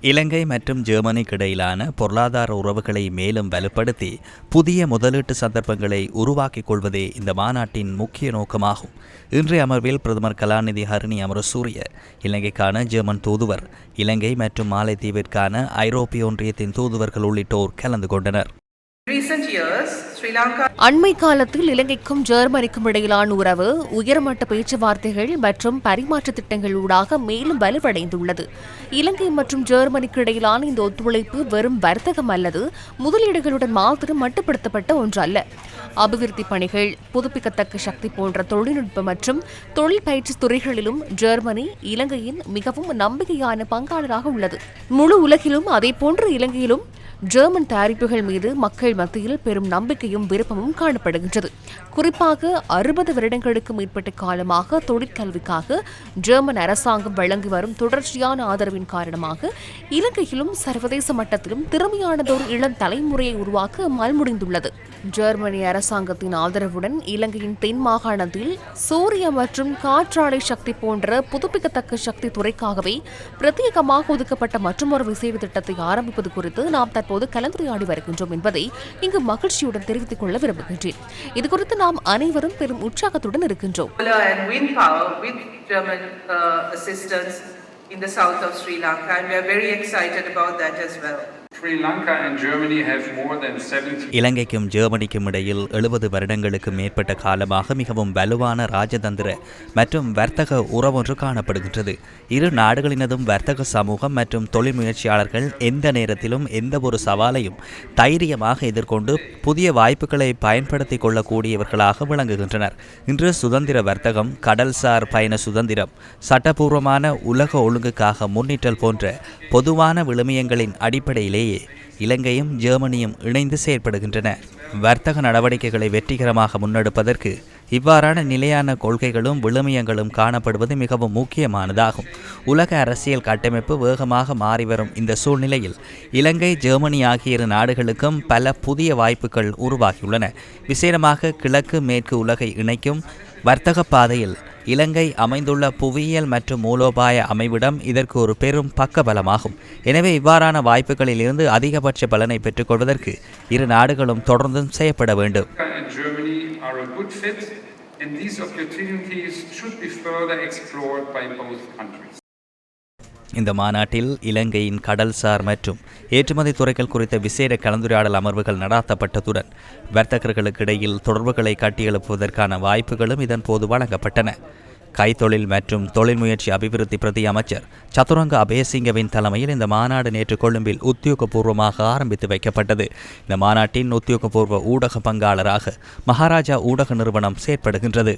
இலங்கை மற்றும் ஜெர்மனிக்கு இடையிலான பொருளாதார உறவுகளை மேலும் வலுப்படுத்தி புதிய முதலீட்டு சந்தர்ப்பங்களை உருவாக்கிக் கொள்வதே இந்த மாநாட்டின் முக்கிய நோக்கமாகும். இன்றைய அமர்வில் பிரதமர் கலாநிதி ஹரிணி அமரசூரிய, இலங்கைக்கான ஜெர்மன் தூதுவர், இலங்கை மற்றும் மாலைத்தீவிற்கான ஐரோப்பிய ஒன்றியத்தின் தூதுவர்கள் உள்ளிட்டோர் கலந்து கொண்டனர். அண்மை காலத்தில் இலங்கைக்கும் ஜெர்மனிக்கும் இடையிலான உறவு உயர்மட்ட பேச்சுவார்த்தைகள் மற்றும் பரிமாற்ற திட்டங்கள் ஊடாக மேலும் வலுவடைந்துள்ளது. இலங்கை மற்றும் ஜெர்மனிக்கு இடையிலான இந்த ஒத்துழைப்பு வெறும் வர்த்தகம் அல்லது முதலீடுகளுடன் மாத்திரம் மட்டுப்படுத்தப்பட்ட ஒன்றல்ல. அபிவிருத்தி பணிகள், புதுப்பிக்கத்தக்க சக்தி போன்ற தொழில்நுட்ப மற்றும் தொழில் பயிற்சி துறைகளிலும் ஜெர்மனி இலங்கையின் மிகவும் நம்பிக்கையான பங்காளராக உள்ளது. முழு உலகிலும் அதேபோன்று இலங்கையிலும் ஜெர்மன் தயாரிப்புகள் மீது மக்கள் மத்தியில் பெரும் நம்பிக்கையும் விருப்பமும் காணப்படுகின்றது. குறிப்பாக 60 வருடங்களுக்கு மேற்பட்ட காலமாக தொழிற்கல்விக்காக ஜெர்மன் அரசாங்கம் வழங்கி வரும் தொடர்ச்சியான ஆதரவின் காரணமாக இலங்கையிலும் சர்வதேச மட்டத்திலும் திறமையானதோர் இளம் தலைமுறையை உருவாக்க முடிந்துள்ளது. ஜெர்மனி அரசாங்கத்தின் ஆதரவுடன் இலங்கையின் தென் மாகாணத்தில் சூரிய மற்றும் காற்றாலை சக்தி போன்ற புதுப்பிக்கத்தக்க சக்தி துறைக்காகவே பிரத்யேகமாக ஒதுக்கப்பட்ட மற்றொரு விசேட திட்டத்தை ஆரம்பிப்பது குறித்து நாம் தற்போது கலந்துரையாடி வருகின்றோம் என்பதை இங்கு மகிழ்ச்சியுடன் தெரிவித்துக் கொள்ள விரும்புகின்றேன். இதுகுறித்து நாம் அனைவரும் பெரும் உற்சாகத்துடன் இருக்கின்றோம். In the south of Sri Lanka, and we are very excited about that as well. Sri Lanka and Germany have more than 70. இலங்கைக்கும் ஜெர்மனிக்கும் இடையில் 70 வருடங்களுக்கு மேற்பட்ட காலமாக மிகவும் வலுவான ராஜதந்திர மற்றும் வர்த்தக உறவொன்று காணப்படுகின்றது. இரு நாடுகளினதும் வர்த்தக சமூகம் மற்றும் தொழில் முயற்சியாளர்கள் எந்த நேரத்திலும் எந்த ஒரு சவாலையும் தைரியமாக எதிர்கொண்டு புதிய வாய்ப்புகளை பயன்படுத்திக் கொள்ளக்கூடியவர்களாக விளங்குகின்றனர். இன்று சுதந்திர வர்த்தகம், கடல்சார் பயண சுதந்திரம், சட்டபூர்வமான உலக ஒழுங்குக்காக முன்னிட்டல் போன்ற பொதுவான விழுமியங்களின் அடிப்படையிலேயே இலங்கையும் ஜெர்மனியும் இணைந்து செயற்படுகின்றன. வர்த்தக நடவடிக்கைகளை வெற்றிகரமாக முன்னெடுப்பதற்கு இவ்வாறான நிலையான கொள்கைகளும் விழுமியங்களும் காணப்படுவது மிகவும் முக்கியமானதாகும். உலக அரசியல் கட்டமைப்பு வேகமாக மாறிவரும் இந்த சூழ்நிலையில் இலங்கை, ஜெர்மனி ஆகிய இரு நாடுகளுக்கும் பல புதிய வாய்ப்புகள் உருவாகியுள்ளன. விசேடமாக கிழக்கு மேற்கு உலகை இணைக்கும் வர்த்தக பாதையில் இலங்கை அமைந்துள்ள புவியியல் மற்றும் மூலோபாய அமைவிடம் இதற்கு ஒரு பெரும் பக்கபலமாகும். எனவே இவ்வாறான வாய்ப்புகளில் இருந்து அதிகபட்ச பலனை பெற்றுக்கொள்வதற்கு இரு நாடுகளும் தொடர்ந்தும் செய்யப்பட வேண்டும். இந்த மாநாட்டில் இலங்கையின் கடல்சார் மற்றும் ஏற்றுமதி துறைகள் குறித்த விசேட கலந்துரையாடல் அமர்வுகள் நடாத்தப்பட்டதுடன் வர்த்தகர்களுக்கு இடையில் தொடர்புகளை கட்டியெழுப்புவதற்கான வாய்ப்புகளும் இதன் போது வழங்கப்பட்டன. கைத்தொழில் மற்றும் தொழில் முயற்சி அபிவிருத்தி பிரதி அமைச்சர் சதுரங்க அபேசிங்கவின் தலைமையில் இந்த மாநாடு நேற்று கொழும்பில் உத்தியோகபூர்வமாக ஆரம்பித்து வைக்கப்பட்டது. இந்த மாநாட்டின் உத்தியோகபூர்வ ஊடக பங்காளராக மகாராஜா ஊடக நிறுவனம் செயற்படுகின்றது.